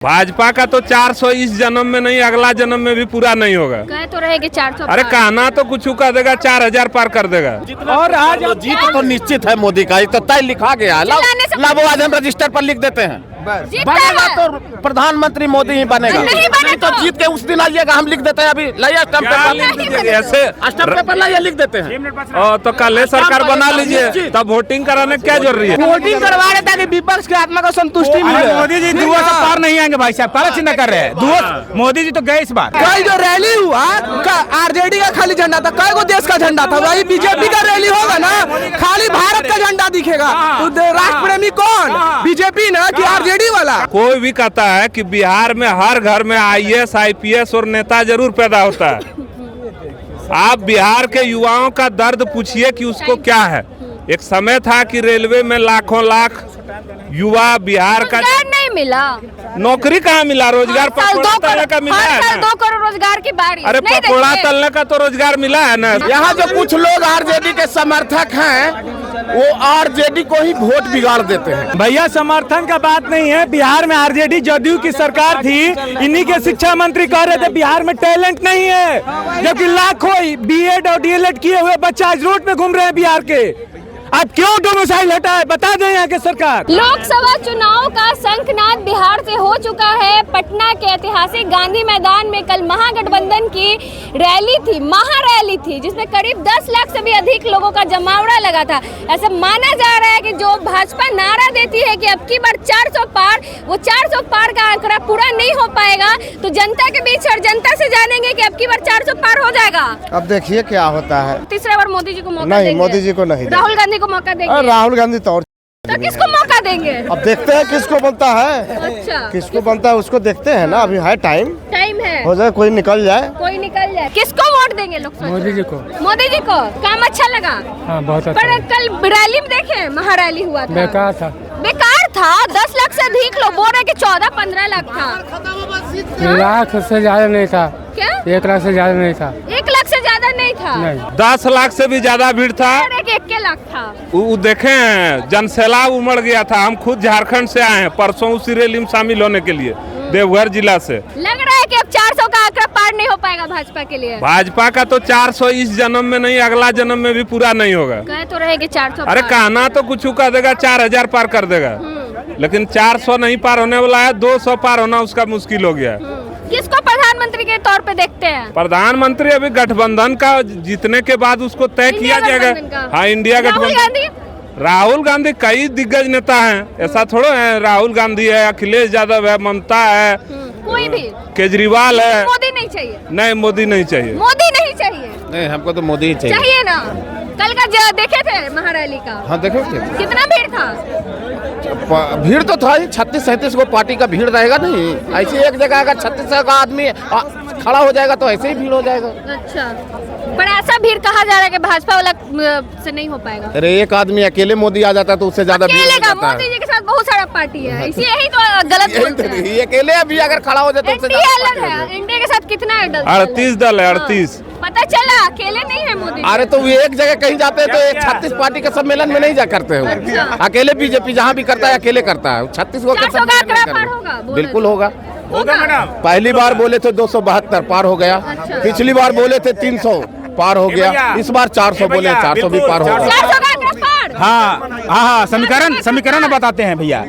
भाजपा का तो 400 इस जन्म में नहीं, अगला जन्म में भी पूरा नहीं होगा। कहे तो रहेगी 400। अरे कहना तो कुछ कर देगा, 4000 पार कर देगा। और आज जीत तो निश्चित है मोदी का, ये तो तय लिखा गया है। लब आज हम रजिस्टर पर लिख देते हैं, बनेगा तो प्रधानमंत्री मोदी ही बनेगा। नहीं तो जीत के उस दिन आइएगा, हम लिख देते हैं। अभी लाइए स्टैम्प पेपर, ऐसे स्टैम्प पेपर लाइए, लिख देते हैं। तो कल सरकार बना लीजिए, तब वोटिंग कराने क्या जरूरी है? वोटिंग करवा रहे ताकि विपक्ष की आत्मा को संतुष्टि मिले। मोदी जी दुआ से पार नहीं आएंगे भाई साहब, काला चिन्ह कर रहे हैं। दुआ मोदी जी तो गए इस बार। कल जो रैली हुआ आरजेडी का खाली झंडा था, कई को देश का झंडा था। वही बीजेपी का रैली होगा ना, खाली भारत का झंडा दिखेगा। तो राष्ट्र प्रेमी कौन, बीजेपी ना कि आरजेडी वाला? कोई भी कहता है कि बिहार में हर घर में IAS IPS और नेता जरूर पैदा होता है। आप बिहार के युवाओं का दर्द पूछिए कि उसको क्या है। एक समय था कि रेलवे में लाखों लाख युवा बिहार का नहीं मिला, नौकरी कहाँ मिला? रोजगार पकोड़ा तलने का मिला है ना? 2 करोड़ रोजगार की बारी। अरे पकोड़ा तलने का तो रोजगार मिला है ना। यहाँ जो कुछ लोग आरजेडी के समर्थक हैं, वो आरजेडी को ही वोट बिगाड़ देते हैं। भैया समर्थन का बात नहीं है। बिहार में आरजेडी जदयू की सरकार थी, इन्हीं के शिक्षा मंत्री कह रहे थे बिहार में टैलेंट नहीं है, जबकि लाखों BEd और DLEd किए हुए बच्चे आज रोड पे घूम रहे हैं बिहार के। अब क्यों डोमिसाइल हटा है, बता दें यहाँ के सरकार। लोकसभा चुनाव का शंखनाद बिहार से हो चुका है। पटना के ऐतिहासिक गांधी मैदान में कल महागठबंधन की रैली थी, महारैली थी, जिसमें करीब 10 लाख से भी अधिक लोगों का जमावड़ा लगा था। ऐसा माना जा रहा है कि जो भाजपा नारा देती है कि अब की बार 400 पार, वो 400 पार का आंकड़ा पूरा नहीं हो पाएगा। तो जनता के बीच और जनता से जानेंगे कि अब की बार 400 पार हो जाएगा। अब देखिए क्या होता है। तीसरा बार मोदी जी को मौका नहीं, देंगे? मोदी जी को नहीं, राहुल गांधी को मौका देंगे? राहुल गांधी तो और तो किसको मौका देंगे? अब देखते हैं किसको बनता है। अच्छा, किसको बनता है उसको देखते हैं ना, अभी है टाइम है, हो जाए, कोई निकल जाए। किसको वोट देंगे लोग? मोदी जी को। मोदी जी को काम अच्छा लगा? हाँ बहुत अच्छा। पर कल रैली में देखे, महारैली हुआ था, बेकार था। बेकार था। 10 लाख से अधिक लोग बोल रहे कि 14-15 लाख था। लाख से ज्यादा नहीं था। क्या? 1 लाख से ज्यादा नहीं था। 1 लाख से ज्यादा नहीं था? नहीं। 10 लाख से भी ज्यादा भीड़ था। 1 लाख था। वो देखे जनसैलाब उमड़ गया था। हम खुद झारखंड से आए हैं परसों उसी रैली में शामिल होने के लिए, देवघर जिला से। लग रहा है कि अब 400 का आंकड़ा पार नहीं हो पाएगा भाजपा के लिए। भाजपा का तो 400 इस जन्म में नहीं, अगला जन्म में भी पूरा नहीं होगा। कहे तो रहेगी 400। अरे कहना तो कुछ कर देगा, 4000 पार कर देगा, लेकिन 400 नहीं पार होने वाला है। 200 पार होना उसका मुश्किल हो गया है। किसको प्रधानमंत्री के तौर पे देखते हैं? प्रधानमंत्री अभी गठबंधन का जीतने के बाद उसको तय किया जाएगा। हाँ, इंडिया गठबंधन। राहुल गांधी कई दिग्गज नेता हैं, ऐसा थोड़ा है। राहुल गांधी है, अखिलेश यादव है, ममता है, कोई भी, केजरीवाल है। मोदी नहीं चाहिए? नहीं, मोदी नहीं चाहिए। मोदी नहीं चाहिए? नहीं, हमको तो मोदी ही चाहिए ना। कल का देखे थे महारैली का? हाँ देखे थे। कितना भीड़ था? भीड़ तो था ही, 36-37 को पार्टी का भीड़ रहेगा। नहीं ऐसे एक जगह अगर 36 का आदमी खड़ा हो जाएगा तो ऐसे ही भीड़ हो जाएगा। अच्छा, पर ऐसा भीड़ कहा जा रहा है कि भाजपा वाला से नहीं हो पाएगा। अरे एक आदमी अकेले मोदी आ जाता है तो उससे ज्यादा भीड़ हो जाता है। मोदी जी के साथ बहुत सारा पार्टी है, इसी यही तो गलत बोलते हैं। ये अकेले अभी अगर खड़ा हो जाए तो उससे अलग है। इंडिया के साथ कितना है? 38 दल है, 38। पता चला अकेले नहीं है मोदी। अरे तो ये एक जगह कहीं जाते हैं तो एक 36 पार्टी के सम्मेलन में नहीं जा करते हैं। अकेले बीजेपी जहाँ भी करता है अकेले करता है। 36 को बिल्कुल होगा। पहली बार बोले थे 272 पार हो गया। पिछली बार बोले थे 300 पार हो गया। इस बार 400 बोले, 400 भी पार होगा। हाँ, समीकरण बताते हैं भैया।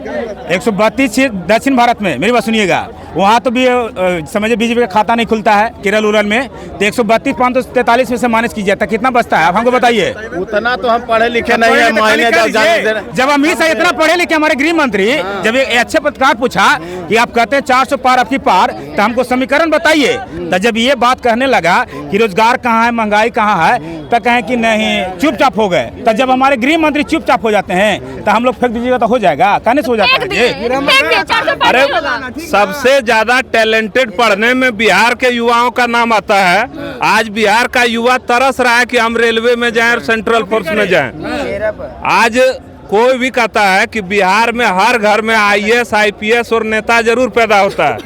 132 दक्षिण भारत में, मेरी बात सुनिएगा, वहाँ तो भी समझिए बीजेपी का खाता नहीं खुलता है केरल उरल में। तो 132 543 में से माइनस कीजिए तो कितना बचता है? आप हमको बताइए। उतना तो हम पढ़े लिखे नहीं है। जब अमित शाह इतना पढ़े लिखे हमारे गृह मंत्री, जब एक अच्छे पत्रकार पूछा कि आप कहते हैं 400 पार आपकी पार, तो हमको समीकरण बताइए। तो जब ये बात कहने लगा कि रोजगार कहाँ है, महंगाई कहाँ है, तो कहें कि नहीं, चुपचाप हो गए। तो जब हमारे गृह मंत्री चुपचाप हो जाते हैं तो हम लोग फेंक दीजिएगा तो हो जाएगा? कहने से हो जाता है। अरे सबसे ज्यादा टैलेंटेड पढ़ने में बिहार के युवाओं का नाम आता है। आज बिहार का युवा तरस रहा है कि हम रेलवे में जाएं और सेंट्रल फोर्स में जाएं। आज कोई भी कहता है कि बिहार में हर घर में IAS IPS और नेता जरूर पैदा होता है।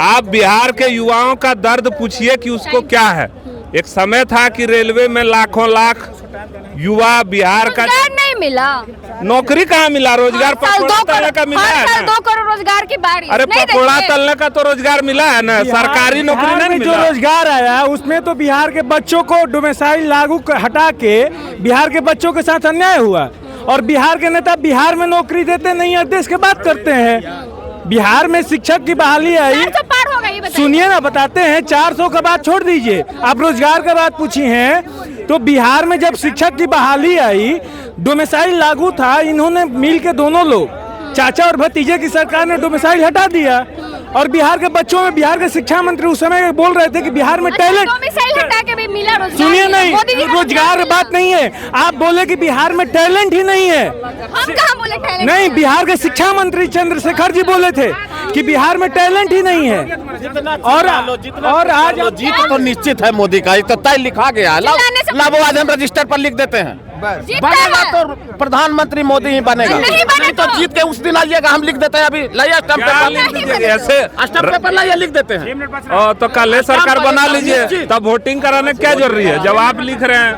आप बिहार के युवाओं का दर्द पूछिए कि उसको क्या है। एक समय था कि रेलवे में लाखों लाख युवा बिहार का नहीं मिला? नौकरी कहाँ मिला? रोजगार पकौड़ा तलने का मिला है ना? 2 करोड़ रोजगार की बारिश। अरे नहीं पकौड़ा देखिए। तलने का तो रोजगार मिला है ना, सरकारी नौकरी बिहार नहीं में जो मिला। रोजगार आया उसमें तो बिहार के बच्चों को डोमिसाइल हटा के बिहार के बच्चों के साथ अन्याय हुआ। और बिहार के नेता बिहार में नौकरी देते नहीं है, देश की बात करते हैं। बिहार में शिक्षक की बहाली आई, 400 पार हो गई, बताइए। सुनिए ना, बताते हैं। 400 का बात छोड़ दीजिए, आप रोजगार का बात पूछी हैं। तो बिहार में जब शिक्षक की बहाली आई, डोमिसाइल लागू था, इन्होंने मिल के दोनों लोग, चाचा और भतीजे की सरकार ने डोमिसाइल हटा दिया। और बिहार के बच्चों में, बिहार के शिक्षा मंत्री उस समय बोल रहे थे कि बिहार में टैलेंट, डोमिसाइल हटा के भी मिला रोजगार। सुनिए नहीं, मोदी जी रोजगार बात नहीं है, आप बोले कि बिहार में टैलेंट ही नहीं है। हम कहाँ बोले टैलेंट? नहीं, बिहार के शिक्षा मंत्री चंद्रशेखर जी बोले थे कि बिहार में टैलेंट ही नहीं है। और आज जीत तो निश्चित है मोदी का, ये तो तय लिखा गया है। लाओ आज हम रजिस्टर पर लिख देते हैं, जीतता बनेगा है। तो प्रधानमंत्री मोदी ही बनेगा। नहीं बने तो जीत के उस दिन आइएगा, हम लिख देते हैं। अभी लाइए स्टैम्प क्या लिख पेपर, दीजिए ऐसे? स्टैम्प पेपर लाइए, लिख देते हैं। तो कल सरकार बना लीजिए, तब वोटिंग कराने क्या जरूरी है जब आप लिख रहे हैं?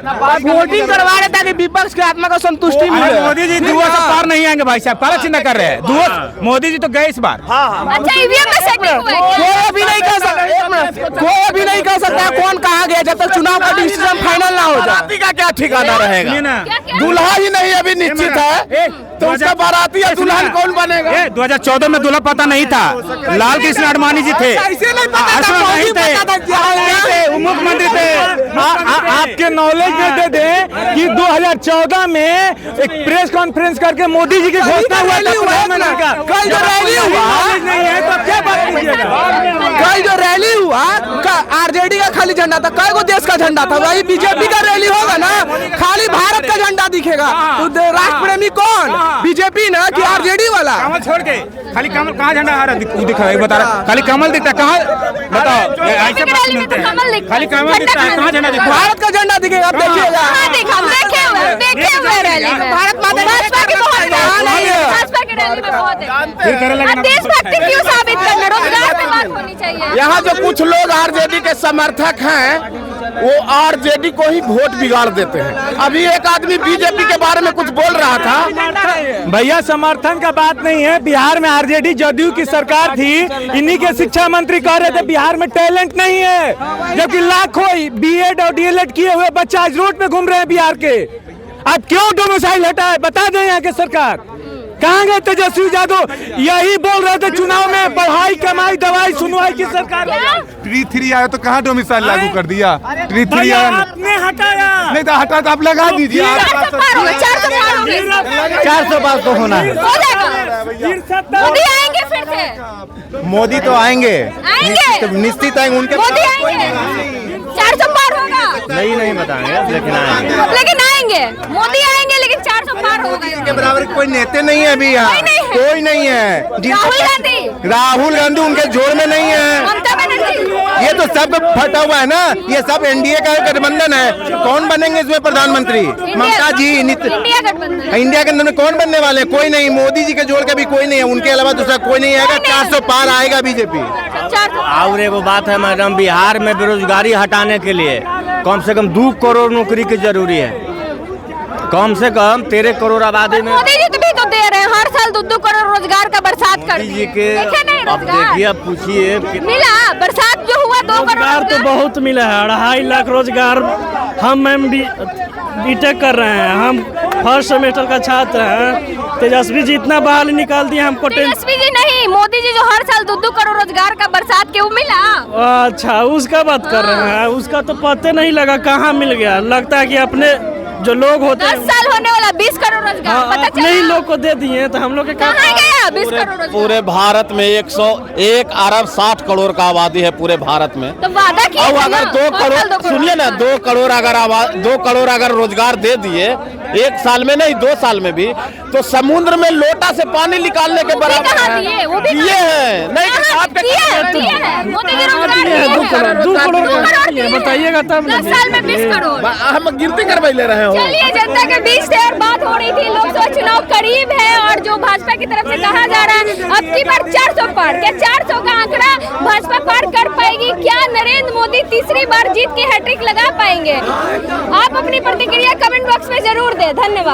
वोटिंग करवा रहे ताकि विपक्ष के आत्मा को संतुष्टि मिले। मोदी जी दुआ से पार नहीं आएंगे भाई साहब, पारा चिन्ह कर रहे हैं दुआ। मोदी जी तो गए इस बार। अच्छा, ईवीएम में सेटिंग हुआ है क्या? कोई अभी नहीं कह सकता, एक मिनट, कोई अभी नहीं कह सकता कौन कहा गया जब तक चुनाव का डिसीजन फाइनल ना हो जाए। बाराती का क्या ठिकाना सुनिए रहेगा? ना, क्या-क्या? दूल्हा ही नहीं अभी निश्चित है, तो उसका बाराती या दुल्हन कौन बनेगा? 2014 में दूल्हा पता नहीं था, लाल कृष्ण आडवाणी जी थे, ऐसे नहीं पता था, नहीं मोदी थे, पता था क्या है। मुख्यमंत्री थे। आपके नॉलेज में दे दें कि 2014 में एक प्रेस कॉन्फ्रेंस करके मोदी जी की घोषणा हुआ था प्रधानमंत्री का। कल जो रैली हुआ, नॉलेज नहीं है तो क्या बात कीजिएगा? कल जो रैली हुआ, आरजेडी का खाली झंडा था, कई गो देश का झंडा था? वही बीजेपी का रैली होगा ना, खाली भारत का झंडा दिखेगा। तो राष्ट्र प्रेमी कौन, बीजेपी ना कि आरजेडी वाला? कमल छोड़ के खाली कमल, कहाँ झंडा आ रहा है? दिख रहा है, बता रहा, खाली कमल दिखता है। कहाँ बताओ, ऐसे बात मिलते हैं, खाली कमल दिखता है, कहाँ झंडा दिखता है? भारत का झंडा दिखेगा, आप देखिएगा। हाँ, हम देखे हुए रैली में। भारत माता भाजपा की बहुत है, भाजपा की रैली में बहुत है। अब देशभक्ति क्यों साबित करना? रोजगार पे बात होनी चाहिए। यहाँ जो कुछ लोग आरजेडी के समर्थक हैं, वो आरजेडी को ही वोट बिगाड़ देते हैं। अभी एक आदमी बीजेपी के बारे में कुछ बोल रहा था। भैया, समर्थन का बात नहीं है। बिहार में आरजेडी जदयू की सरकार थी, इन्हीं के शिक्षा मंत्री कह रहे थे बिहार में टैलेंट नहीं है, जबकि लाखों बीएड और डीएलएड किए हुए बच्चा आज रोड पे घूम रहे हैं बिहार के। आप क्यों डोमिसाइल हटाए, बता दें यहाँ के सरकार। कहाँ गए तेजस्वी यादव? यही बोल रहे थे चुनाव में, पढ़ाई कमाई दवाई सुनवाई की सरकार। 3 आया तो कहाँ डोमिसाइल लागू कर दिया? 3 आया आपने हटाया नहीं तो हटा तो आप लगा दीजिए। 400 पार हो गए, 400 पार हो गए। 400 पास तो होना है। हो जाएगा। मोदी आएंगे फिर से? मोदी तो आएंगे, आएंगे, निश्चित आएंगे उनके। मोदी आएंगे। 400 पार होगा? नहीं बताएंगे, लेकिन आएंगे। लेकिन आएंगे, मोदी आएंगे, लेकिन 400 पार होगा। के बराबर कोई नेता नहीं है अभी यहाँ, कोई नहीं है। कोई नहीं है। राहुल गांधी उनके जोड़ में नहीं है। ममता बनर्जी, ये तो सब फटा हुआ है ना, ये सब एनडीए का गठबंधन है। कौन बनेंगे इसमें प्रधानमंत्री? ममता जी, इंडिया गठबंधन। इंडिया के अंदर में कौन बनने वाले? कोई नहीं। मोदी जी के जोड़ के भी कोई नहीं है, उनके अलावा दूसरा कोई नहीं आएगा। 400 पार आएगा बीजेपी। 400 और एगो बात है मैडम, बिहार में बेरोजगारी हटाने के लिए कम से कम 2 करोड़ नौकरी की जरूरी है। कम से कम 13 करोड़ आबादी में मोदी जी तो भी तो दे रहे हैं, हर साल 2-2 करोड़ रोजगार का बरसात कर मोदी दिए। जी के। देखे नहीं अब रोजगार? देखिए, अब पूछिए कि मिला बरसात जो हुआ 2 करोड़ रोजगार तो बहुत मिला है, 2.5 लाख रोजगार। हम बीटेक कर रहे हैं, हम फर्स्ट सेमेस्टर का छात्र हैं। तेजस्वी जी इतना बहाली निकाल दिया हमको। तेजस्वी जी नहीं, मोदी जी जो हर साल 2-2 करोड़ रोजगार का बरसात के वो मिला। अच्छा, उसका बात कर रहे हैं, उसका तो पता नहीं लगा कहाँ मिल गया। लगता है कि अपने जो लोग होते 10 साल होने वाला 20 करोड़ रोजगार पता अपने चला? ही लोग को दे दिए, तो हम लोग के कहाँ गया 20 करोड़ रोजगार? पूरे भारत में 101 अरब 60 करोड़ का आबादी है पूरे भारत में। तो वादा किया और था अगर ना, 2 करोड़, सुनिए ना, 2 करोड़ अगर 2 करोड़ अगर रोजगार दे दिए 1 साल में नहीं 2 साल में भी, तो समुद्र में लोटा से पानी निकालने के बराबर कहाँ है। दिए? वो भी दिए हैं नहीं कहाँ आपके दिए हैं? मोदी जी रोजगार दिए हैं। 2 करोड़ दिए हैं। बताइएगा तब। 10 साल में 20 करोड़। हम गिनती करवाई ले रहे हो। चलिए, जनता के बीच से और बात हो रही थी, लोकसभा चुनाव करीब है और जो भाजपा की तरफ से कहा जा रहा है अब की बार 400 पार, क्या 400 का आंकड़ा भाजपा पार कर पाएगी? क्या नरेंद्र मोदी तीसरी बार जीत की हैट्रिक लगा पाएंगे? आप अपनी प्रतिक्रिया कमेंट बॉक्स में जरूर दें। धन्यवाद।